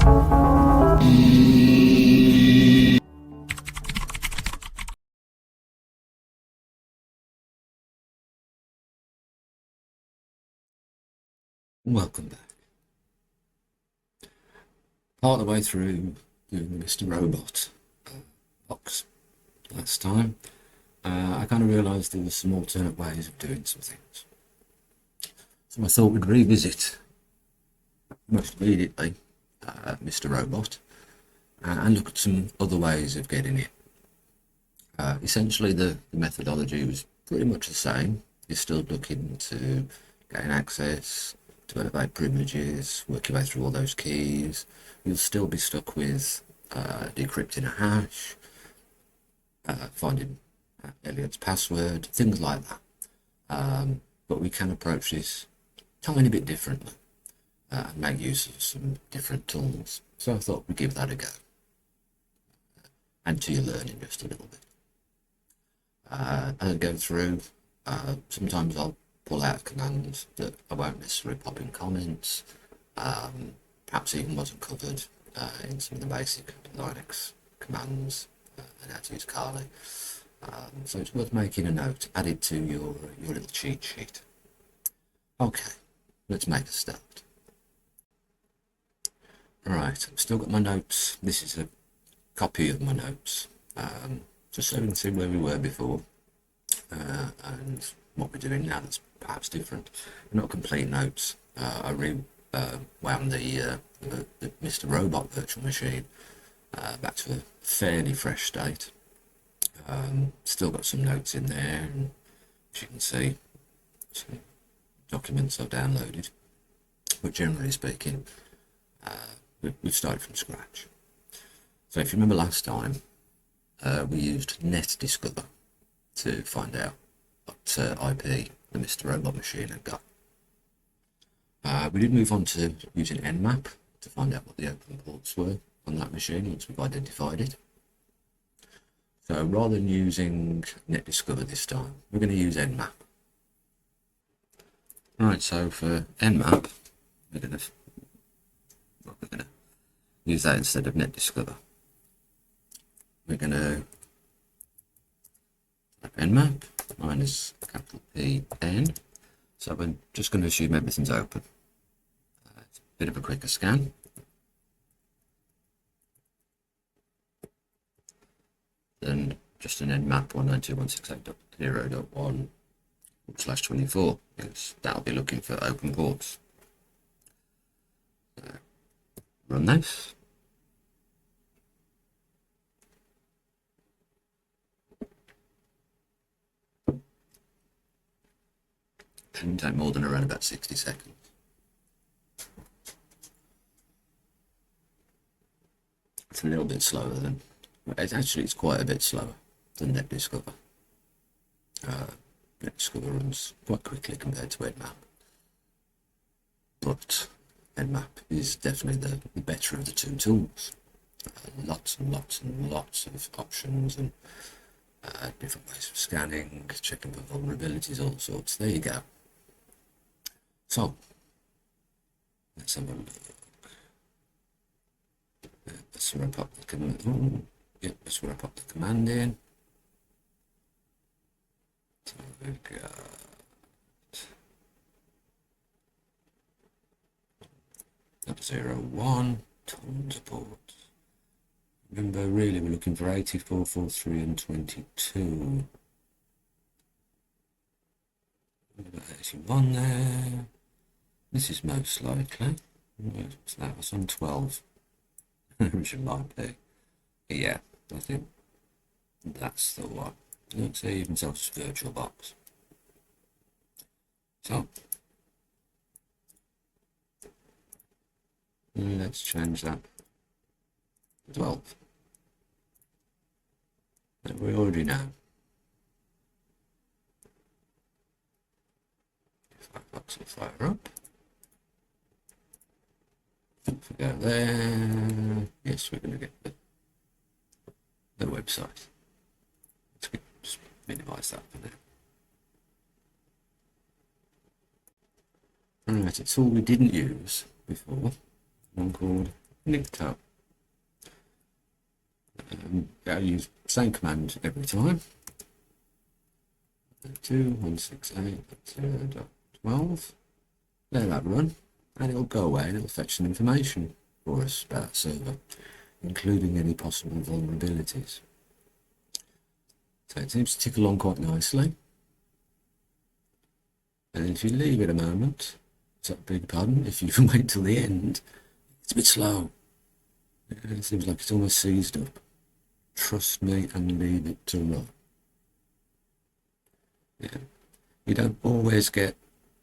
Welcome back. Part of the way through doing the Mr. Robot box last time, I kind of realised there were some alternate ways of doing some things. So I thought we'd revisit, most immediately, Mr. Robot and look at some other ways of getting it. Essentially, the methodology was pretty much the same. You're still looking to gain access, to elevate privileges, work your way through all those keys. You'll still be stuck with decrypting a hash, finding Elliot's password, things like that. But we can approach this a tiny bit differently and make use of some different tools. So I thought we'd give that a go. Add to your learning just a little bit. As I go through, sometimes I'll pull out commands that I won't necessarily pop in comments, perhaps even wasn't covered in some of the basic Linux commands and how to use Kali. So it's worth making a note, add it to your little cheat sheet. Okay, let's make a start. Alright, I've still got my notes. This is a copy of my notes, just so we can see where we were before and what we're doing now that's perhaps different. Not complete notes. I wound the Mr. Robot virtual machine back to a fairly fresh state. Still got some notes in there, and as you can see, some documents I've downloaded. But generally speaking, we've started from scratch. So if you remember last time, we used NetDiscover to find out what IP the Mr. Robot machine had got. We did move on to using Nmap to find out what the open ports were on that machine once we've identified it. So rather than using NetDiscover this time, we're going to use Nmap. Right, so for Nmap, we're going to use that instead of NetDiscover. We're going to type Nmap, mine is capital P-N, so we're just going to assume everything's open. It's a bit of a quicker scan. Then just an Nmap 192.168.0.1/24, because that'll be looking for open ports. So run this. Shouldn't take more than around about 60 seconds. It's a little bit slower than, it's quite a bit slower than NetDiscover. NetDiscover runs quite quickly compared to Nmap. But Nmap is definitely the better of the two tools. Lots and lots and lots of options and different ways of scanning, checking for vulnerabilities, all sorts. There you go. So, let's have a look. Let's wrap up the command. Let's wrap up the command in. So we've got 01, tons of ports. Remember, really, we're looking for 84, 43, and 22. 81 there. This is most likely. What's that? It's on 12. Which might be. Yeah, I think that's the one. Let's see, even sells virtual box. So let's change that to 12. That we already know. Firefox will fire up. If we go there, yes, we're going to get the website. Let's just minimize that for now. Alright, it's all we didn't use before. One called link tab. I use the same command every time. 2.168.0.12. Let that run, and it'll go away and it'll fetch some information for us about the server, including any possible vulnerabilities. So it seems to tick along quite nicely. And if you leave it a moment, so beg pardon, if you wait till the end, it's a bit slow. It seems like it's almost seized up. Trust me and leave it to run. Yeah. You don't always get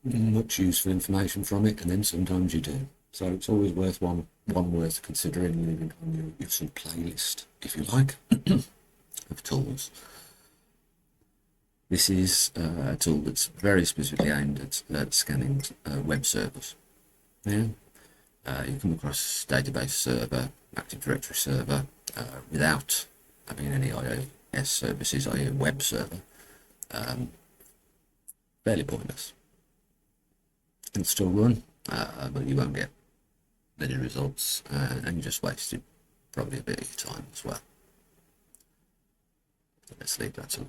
much useful information from it, and then sometimes you do. So it's always one worth considering, leaving on your sort of playlist, if you like, of tools. This is a tool that's very specifically aimed at scanning web servers. Yeah, you come across database server, Active Directory server, without having any IIS services, i.e. a web server. Fairly pointless. It'll still run, but you won't get many results, and you just wasted probably a bit of your time as well. So let's leave that to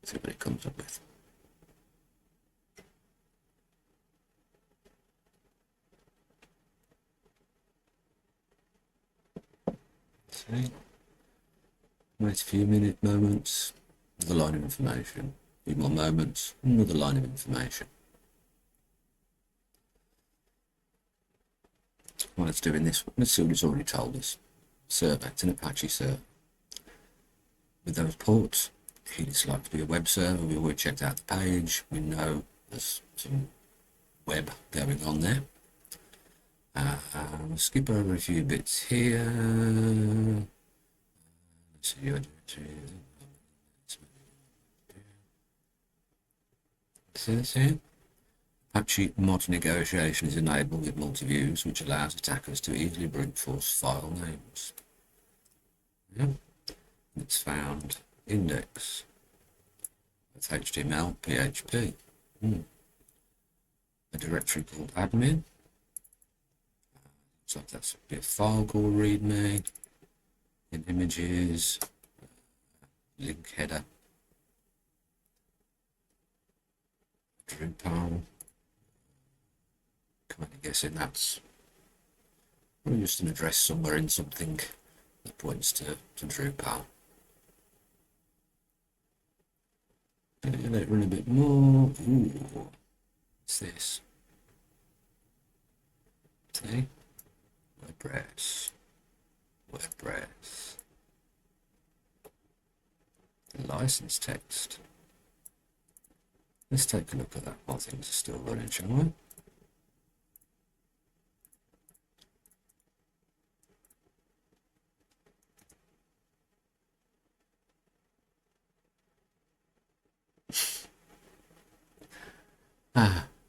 see what it comes up with. See, wait a few moments, another line of information, a few more moments, another line of information. Well, let's do in this one. Let's see what it's already told us. Server, it's an Apache server. With those ports, it's likely to be a web server. We already checked out the page. We know there's some web going on there. We'll skip over a few bits here. Let's see your this here. Apache mod negotiation is enabled with multi-views, which allows attackers to easily brute force file names. Yeah. It's found index with HTML, PHP. A directory called admin. So that's a file called readme. In images, link header, Drupal. Kind of guessing that's probably just an address somewhere in something that points to Drupal. Let it run a bit more. Ooh, what's this? See? WordPress. License text. Let's take a look at that while things are still running, shall we?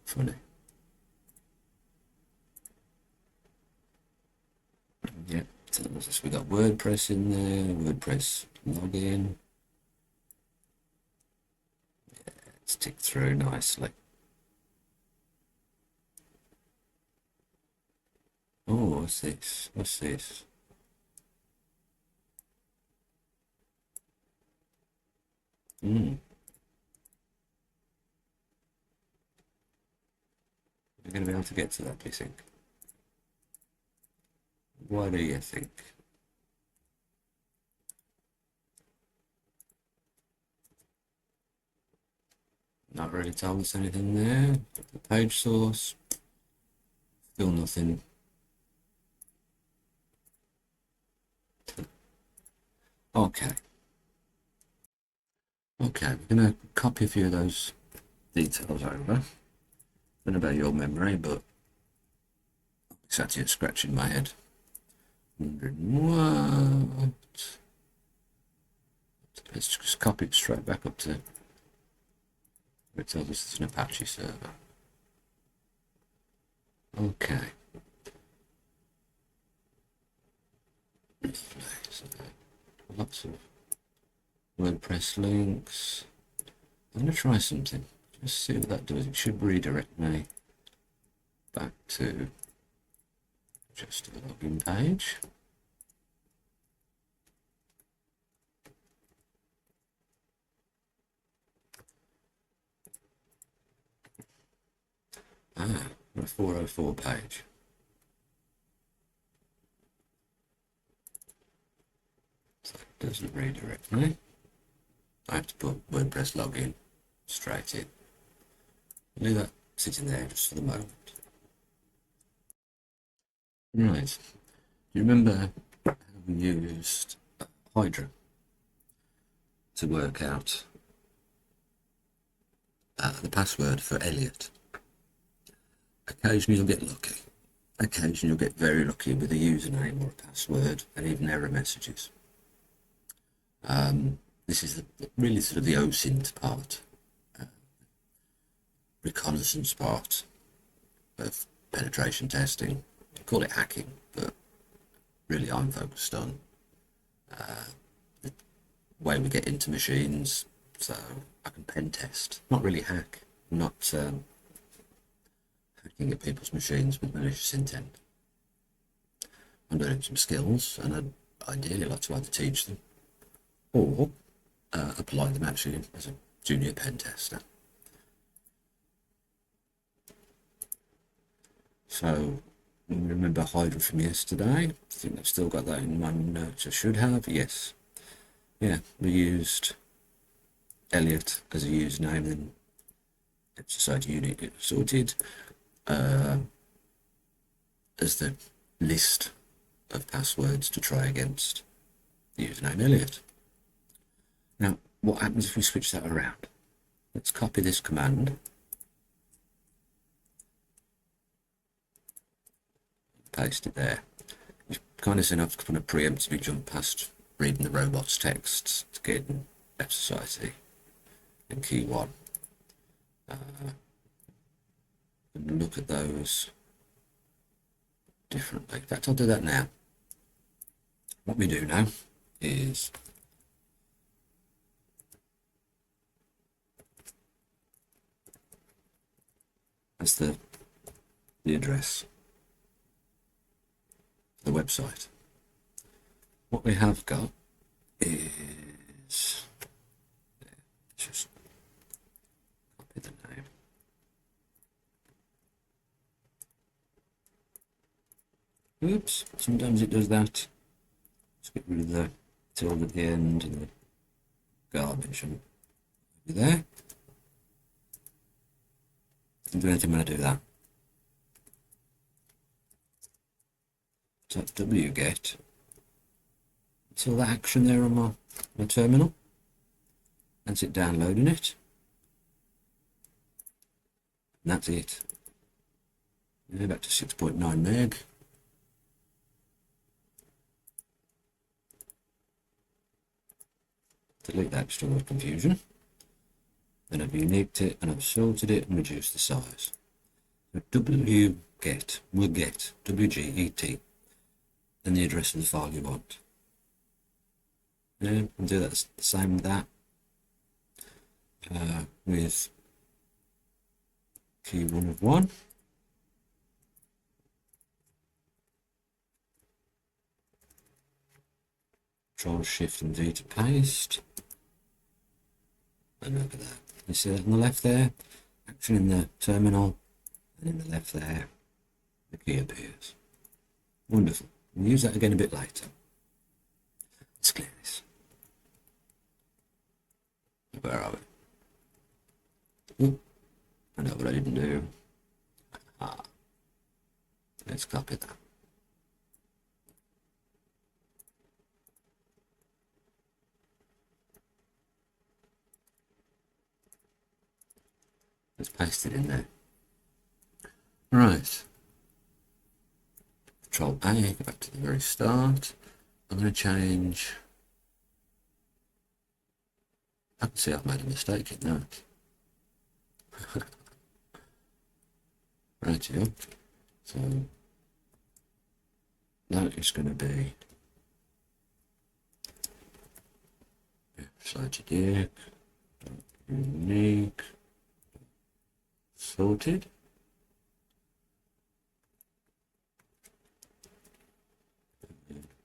Funny. Yep, so we got WordPress in there, WordPress login. Yeah, it's ticked through nicely. Oh, what's this? What's this? We're going to be able to get to that, do you think? What do you think? Not really told us anything there. The page source. Still nothing. Okay. Okay, we're going to copy a few of those details over. I don't know about your memory, but I sat here scratching my head. What? Let's just copy it straight back up to it tells us it's an Apache server. Okay. Lots of WordPress links. I'm going to try something. Just see what that does. It should redirect me back to just to the login page. A 404 page. So it doesn't redirect me. I have to put WordPress login straight in. I'll leave that sitting there just for the moment. Right. Do you remember how we used Hydra to work out the password for Elliot? Occasionally you'll get lucky. Occasionally you'll get very lucky with a username or a password and even error messages. This is really sort of the OSINT part, reconnaissance part of penetration testing. You call it hacking, but really I'm focused on the way we get into machines, so I can pen test, not really hack, not hacking at people's machines with malicious intent. I'm learning some skills, and I'd ideally like to either teach them or apply them actually as a junior pen tester. So, remember Hydra from yesterday? I think I've still got that in my notes. I should have, yes. Yeah, we used Elliot as a username, and Society Unit sorted as the list of passwords to try against the username Elliot. Now, what happens if we switch that around? Let's copy this command, paste it there. You've kind of enough to kind of preemptively jump past reading the robot's texts to get in F Society and key 1. And look at those differently. In fact, I'll do that now. What we do now is that's the address, the website. What we have got is, just copy the name. Oops, sometimes it does that. Let's get rid of the tilde at the end and the garbage and there. Don't do anything when I do that. So wget, until that action there on my terminal. That's it downloading it. And that's it. Yeah, back to 6.9 meg. Delete that just to avoid confusion. Then I've uniqued it and I've sorted it and reduced the size. So wget will get wget and the address of the file you want. Yeah, and do that the same with that. With key 1 of 1. Control Shift and V to paste. And look at that. You see that on the left there? Action in the terminal, and in the left there, the key appears. Wonderful. We'll use that again a bit later. Let's clear this. Where are we? Oop. I know what I didn't do. Let's copy that. Let's paste it in there. Right. Control A, go back to the very start. I'm going to change. I can see I've made a mistake in that. Right here. So that is going to be Slide unique. Sorted.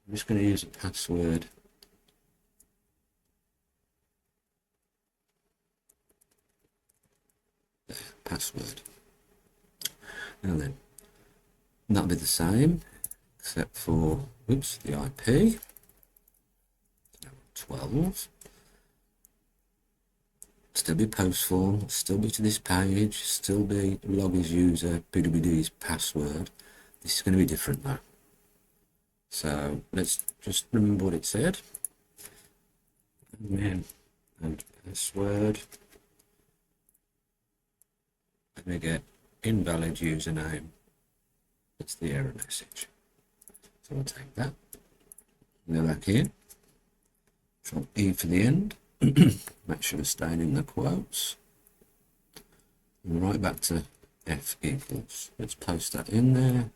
I'm just going to use a password. There, password. Now then, that'll be the same, except for, oops, the IP. 12. Still be post form, still be to this page, still be log as user, pwd's password. This is going to be different though. So let's just remember what it said. Admin and password. Let me get invalid username. That's the error message. So we'll take that. Go back here. From E for the end. Make sure we're staying in the quotes. And right back to F equals. Let's post that in there.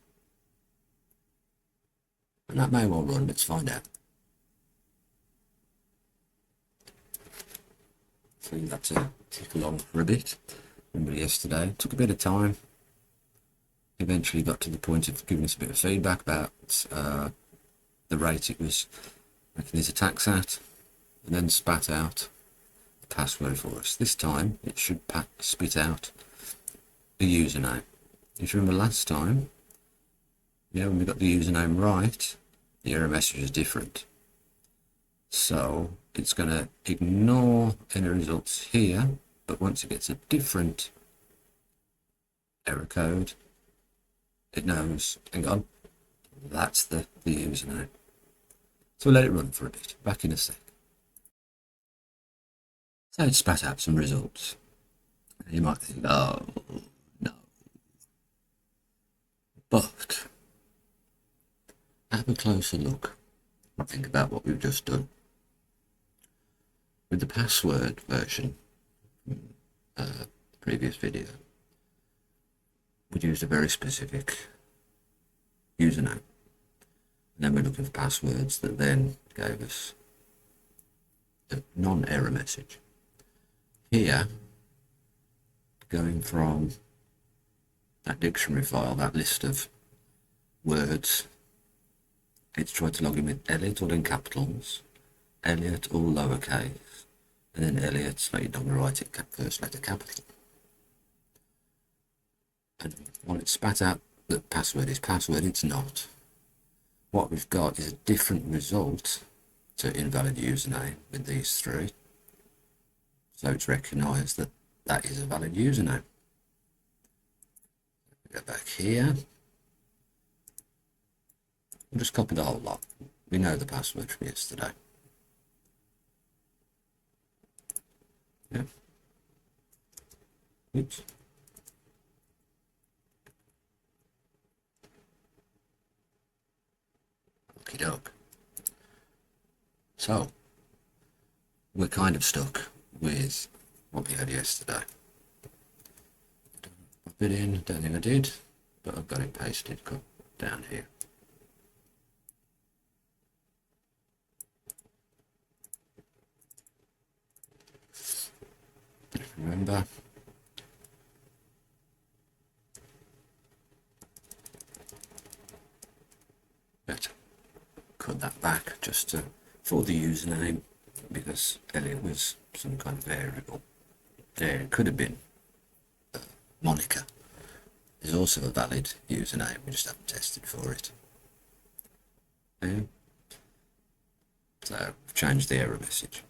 And that may well run. Let's find out. So that's a tick along for a bit. Remember yesterday, took a bit of time. Eventually got to the point of giving us a bit of feedback about the rate it was making these attacks at, and then spat out a password for us. This time it should spit out a username. If you remember last time, when we got the username right, the error message is different. So it's going to ignore any results here, but once it gets a different error code, it knows, hang on, that's the username. So we'll let it run for a bit. Back in a sec. So it spat out some results. And you might think, oh, no. But have a closer look and think about what we've just done. With the password version, previous video, we used a very specific username. And then we're looking for passwords that then gave us a non-error message. Here, going from that dictionary file, that list of words, it's tried to log in with Elliot all in capitals, Elliot all lowercase, and then Elliot, like you don't write it first letter capital. And while it spat out that password is password, it's not. What we've got is a different result to invalid username with these three. So it's recognised that that is a valid username. Go back here. We'll just copy the whole lot. We know the password from yesterday. Yeah. Oops. Okie doke. So, we're kind of stuck with what we had yesterday. Pop it in, don't think I did, but I've got it pasted down here. Remember, better cut that back just for the username, because Elliot was some kind of variable. There it could have been Monica. Is also a valid username, we just haven't tested for it. Okay. So we've changed the error message.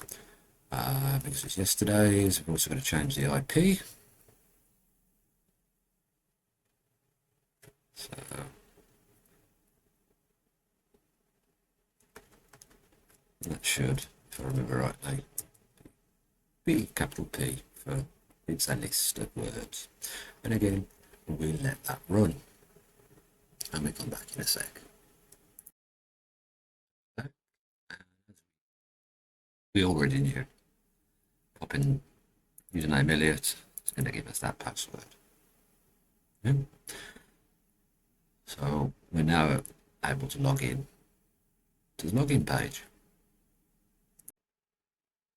Because it's yesterday's, we've also got to change the IP. So that should, if I remember rightly, be capital P for it's a list of words. And again, we'll let that run. And we'll come back in a sec. We already knew. Pop in username Elliot, it's going to give us that password. Yeah. So we're now able to log in to the login page.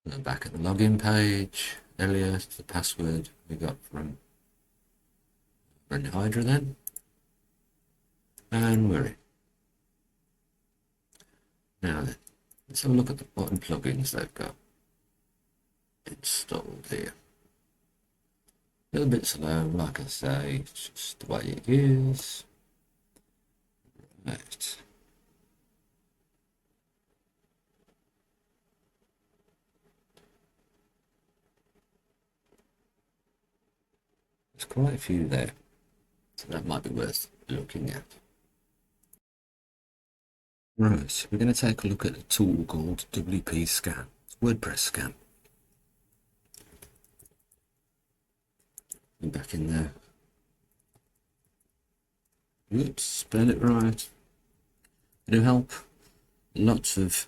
And back at the login page, Elliot, the password we got from Hydra then. And we're in. Now then, let's have a look at the button plugins they've got installed here. A little bit slow, like I say, it's just the way it is. Right. There's quite a few there, so that might be worth looking at. Right, we're going to take a look at a tool called WP Scan, WordPress Scan. And back in there. Oops, spell it right. It'll help. Lots of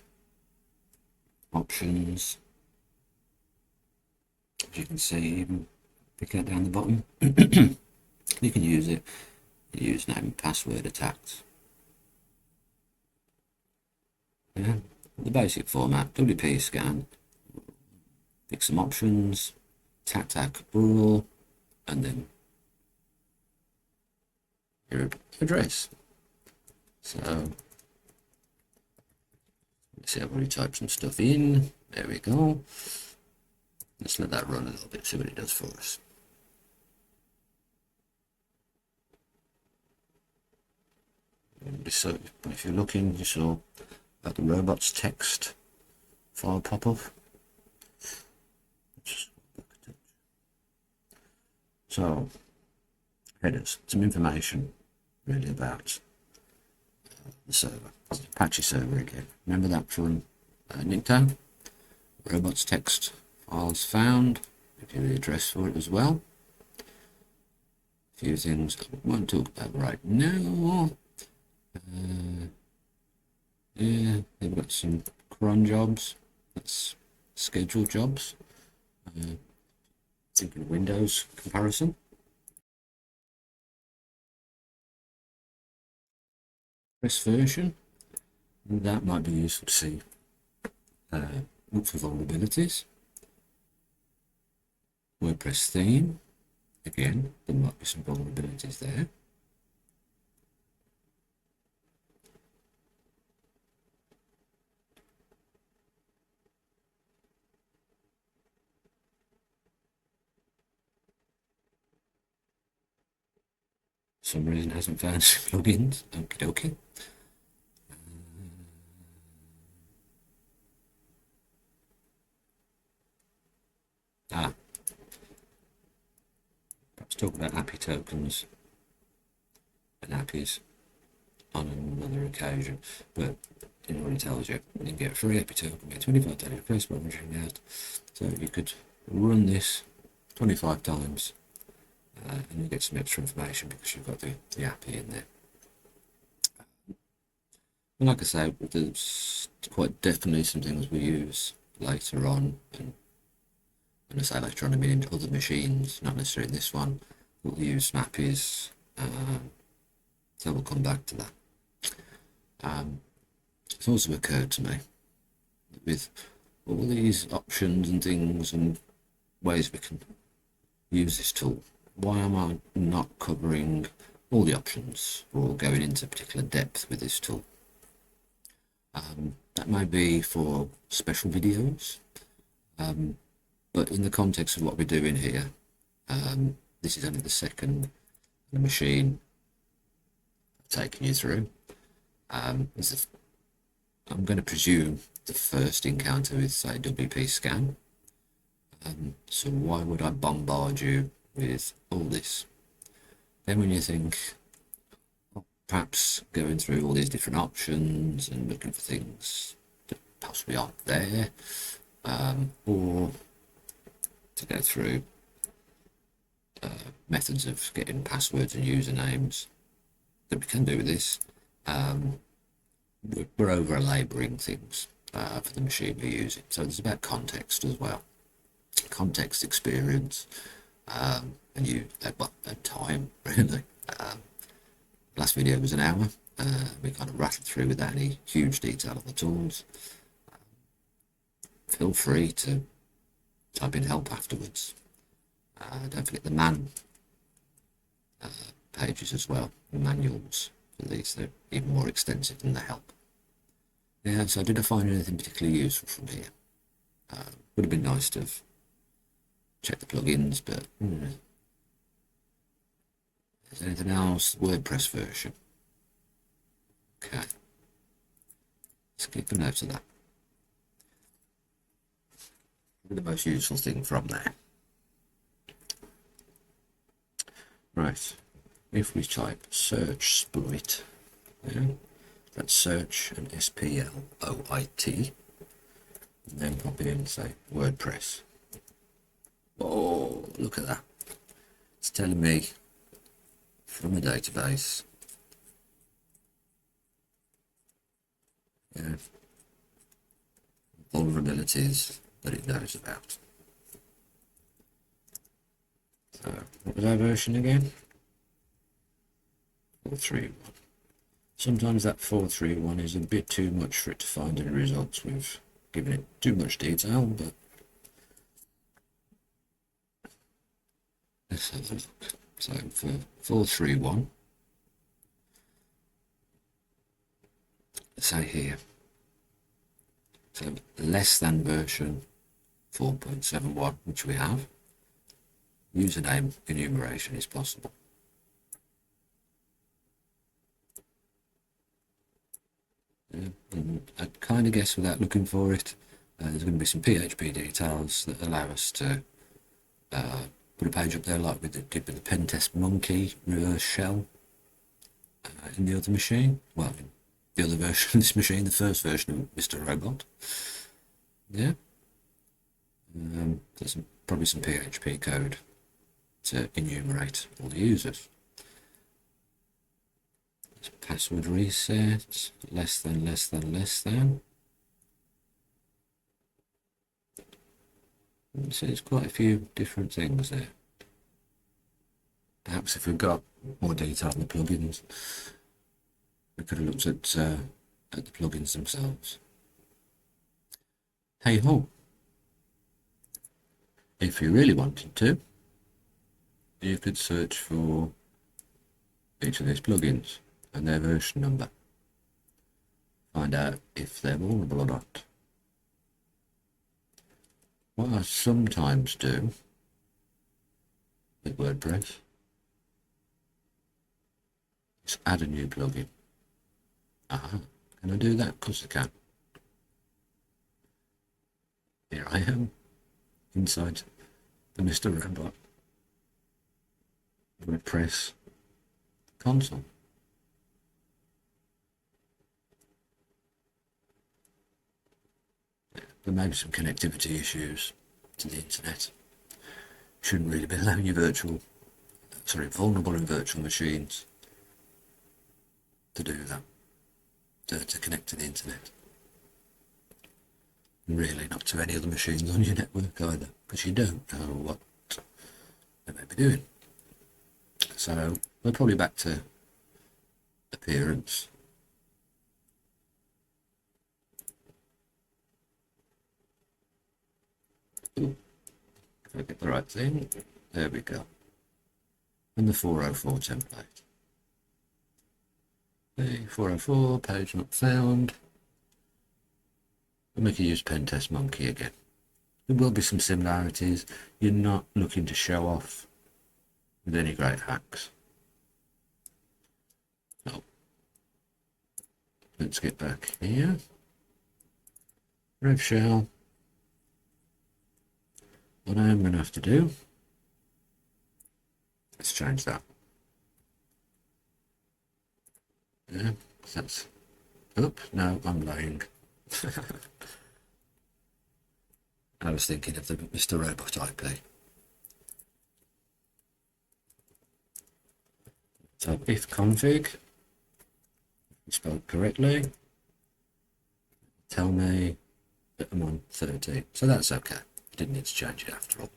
options. As you can see, even pick that down the bottom. You can use it. Username and password attacks. Yeah, the basic format, WP Scan. Pick some options, tac URL, and then your address. So let's see, I've already typed some stuff in. There we go. Let's let that run a little bit, see what it does for us. So if you're looking, you saw the robots text file pop up. So headers, some information really about the server. It's an Apache server again. Remember that from Nikto? Robots text files found. Give you the address for it as well. A few things I won't talk about right now. Yeah, they've got some cron jobs. That's scheduled jobs. Thinking Windows comparison. Press version. That might be useful to see. Look for vulnerabilities. WordPress theme. Again, there might be some vulnerabilities there. For some reason hasn't found plugins. Okie dokie. Perhaps talk about API tokens and APIs on another occasion, but it already tells you you can get a free API token, get 25 daily Facebook mentioning out. So you could run this 25 times and you get some extra information because you've got the API in there. And like I say, there's quite definitely some things we use later on, and when I say later on, I mean in other machines, not necessarily this one. We'll use APIs, so we'll come back to that. It's also occurred to me that with all these options and things and ways we can use this tool, why am I not covering all the options or going into particular depth with this tool? That may be for special videos, but in the context of what we're doing here, this is only the second machine taking you through. I'm going to presume the first encounter with, say, WP Scan. So why would I bombard you with all this? Then when you think, perhaps going through all these different options and looking for things that possibly aren't there, or to go through methods of getting passwords and usernames that we can do with this, we're over labouring things for the machine we're using. So it's about context as well, context, experience, and time really. Last video was an hour. We kind of rattled through without any huge detail on the tools. Feel free to type in help afterwards. Don't forget the man pages as well, the manuals for these. They're even more extensive than the help. Yeah, so did I find anything particularly useful from here? Would have been nice to have checked the plugins, but is there anything else? WordPress version. Okay. Let's keep a note of that. The most useful thing from there. Right. If we type search split, yeah, that's search and SPLOIT, and then pop in and say WordPress. Oh, look at that. It's telling me from a database, yeah, vulnerabilities that it knows about. So, what was our version again? 431. Sometimes that 431 is a bit too much for it to find any results. We've given it too much detail, but let's have a look. So for 431, say here, so less than version 4.71, which we have, username enumeration is possible. And I kind of guess without looking for it, there's going to be some PHP details that allow us to put a page up there like we did with the pen test monkey reverse shell in the other machine. Well, in the other version of this machine, the first version of Mr. Robot. Yeah. There's probably some PHP code to enumerate all the users. Password reset, less than, less than, less than. So there's quite a few different things there. Perhaps if we've got more detail on the plugins, we could have looked at the plugins themselves. Hey ho! If you really wanted to, you could search for each of these plugins and their version number. Find out if they're vulnerable or not. What I sometimes do with WordPress is add a new plugin. Can I do that? Of course I can. Here I am inside the Mr. Robot WordPress console. There may be some connectivity issues to the internet. Shouldn't really be allowing you vulnerable and virtual machines to do that, to connect to the internet. And really not to any other machines on your network either, because you don't know what they may be doing. So we're probably back to appearance. Ooh, if I get the right thing, there we go. And the 404 template. The 404, page not found. And we can use pen test monkey again. There will be some similarities. You're not looking to show off with any great hacks. So, let's get back here. Rev shell. What I am going to have to do, let's change that. Yeah, that's, no, I'm lying. I was thinking of the Mr. Robot IP. So if config, spelled correctly, tell me that I'm on 13. So that's okay. Didn't need to change it after all.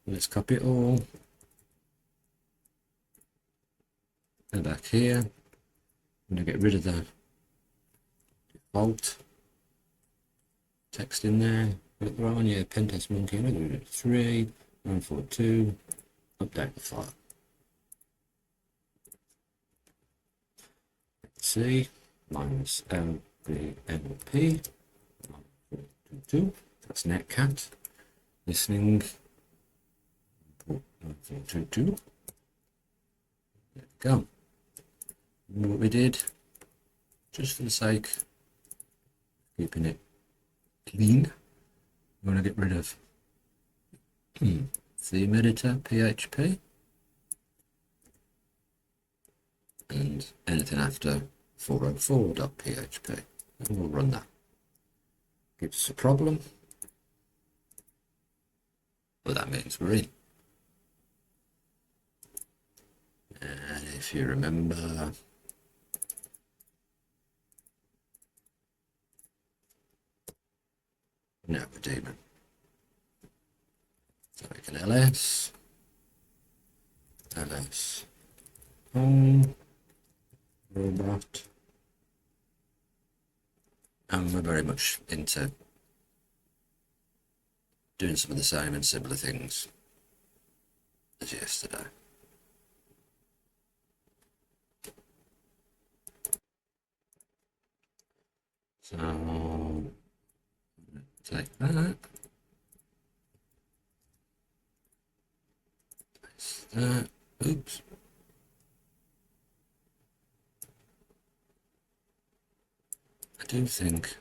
Let's copy it all. Go back here. I'm going to get rid of the default text in there. Put the right one, yeah, pen test monkey. I'm going to do 3, 942. Update the file. Let's see. Minus the Ep04, that's netcat, listening, port 9422. There we go. And what we did, just for the sake of keeping it clean, we want to get rid of theme editor PHP and anything after 404.php, and we'll run that. Gives us a problem, but that means we're in. And if you remember, now we're daemon. So we can ls home robot, and we're very much into doing some of the same and similar things as yesterday. So take that, place that, oops. I do think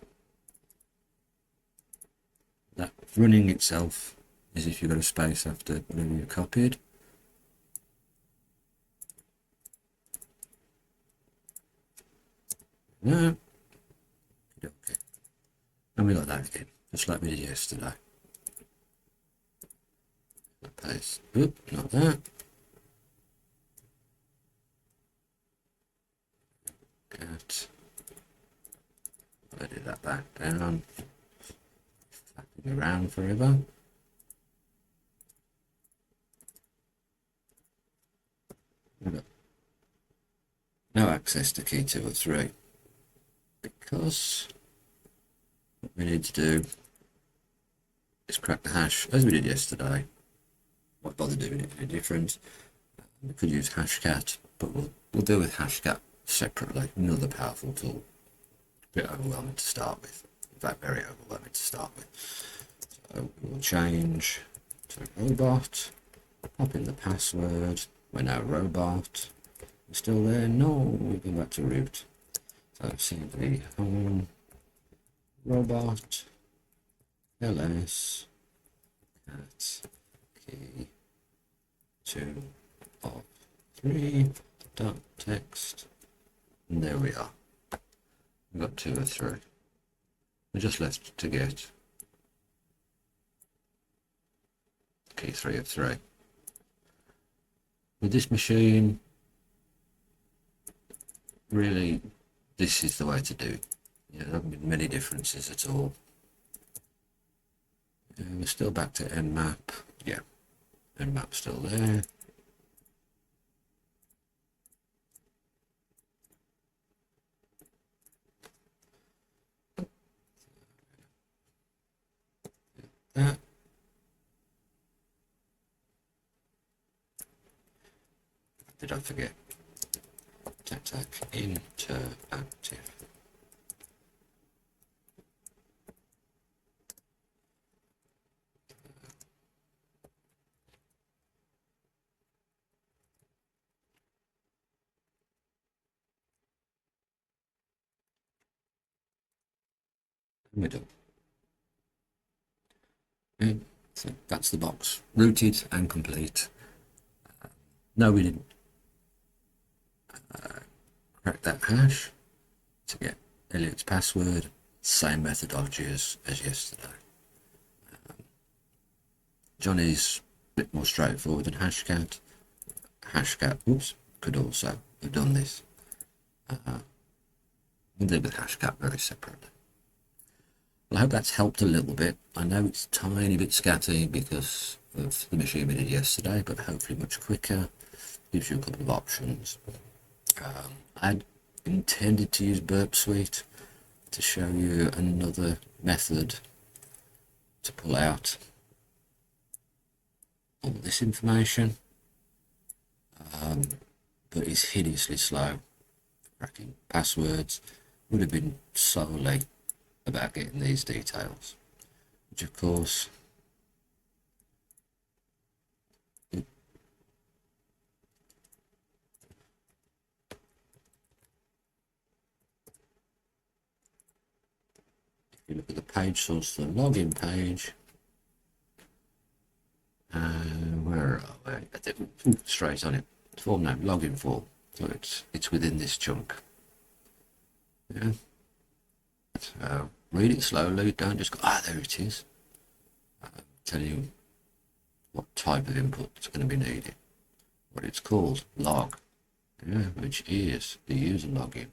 that running itself is if you've got a space after whatever you copied. No. Okay. And we got that again, just like we did yesterday. Paste. Oop, not that. Cat. Edit that back down. Flapping around forever. We've got no access to key 2 or 3 because what we need to do is crack the hash as we did yesterday. Won't bother doing it any different. We could use hashcat, but we'll deal with hashcat separately. Another powerful tool. A bit overwhelming to start with. In fact, very overwhelming to start with. So we'll change to robot. Pop in the password. We're now robot. We're still there? No, we go back to root. So cv home robot ls cat key 2 of 3 dot text, and there we are. We've got 2 of 3. We're just left to get key 3 of 3. With this machine, really, this is the way to do it. There haven't been many differences at all. We're still back to nmap. Yeah, nmap's still there. That. Did I forget? Attack interactive. Middle. Okay, so that's the box, rooted and complete. No, we didn't crack that hash to get Elliot's password. Same methodology as yesterday. Johnny's a bit more straightforward than hashcat. Hashcat, oops, could also have done this. We'll deal with hashcat very separately. Well, I hope that's helped a little bit. I know it's a tiny bit scatty because of the machine we did yesterday, but hopefully much quicker. Gives you a couple of options. I'd intended to use Burp Suite to show you another method to pull out all this information, but it's hideously slow cracking passwords. would have been solely about getting these details, which of course if you look at the page source, the login page, where are we? Straight on it. Form name, login form. So it's within this chunk. Yeah. So read it slowly. Don't just go, there it is. Tell you what type of input is going to be needed. What it's called, log. Yeah, which is the user login.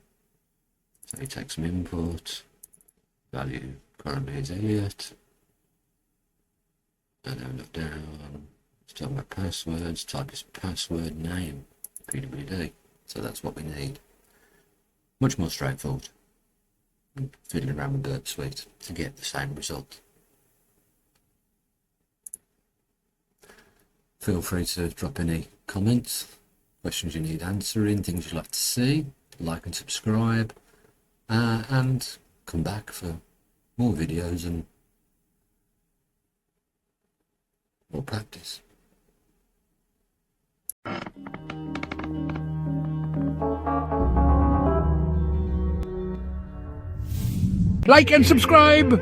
So you take some input. Value currently is 8. And then look down. It's talking about passwords. Type is password name. PWD. So that's what we need. Much more straightforward. Fiddling around with Burp Suite to get the same result. Feel free to drop any comments, questions you need answering, things you'd like to see, like and subscribe, and come back for more videos and more practice. Like and subscribe!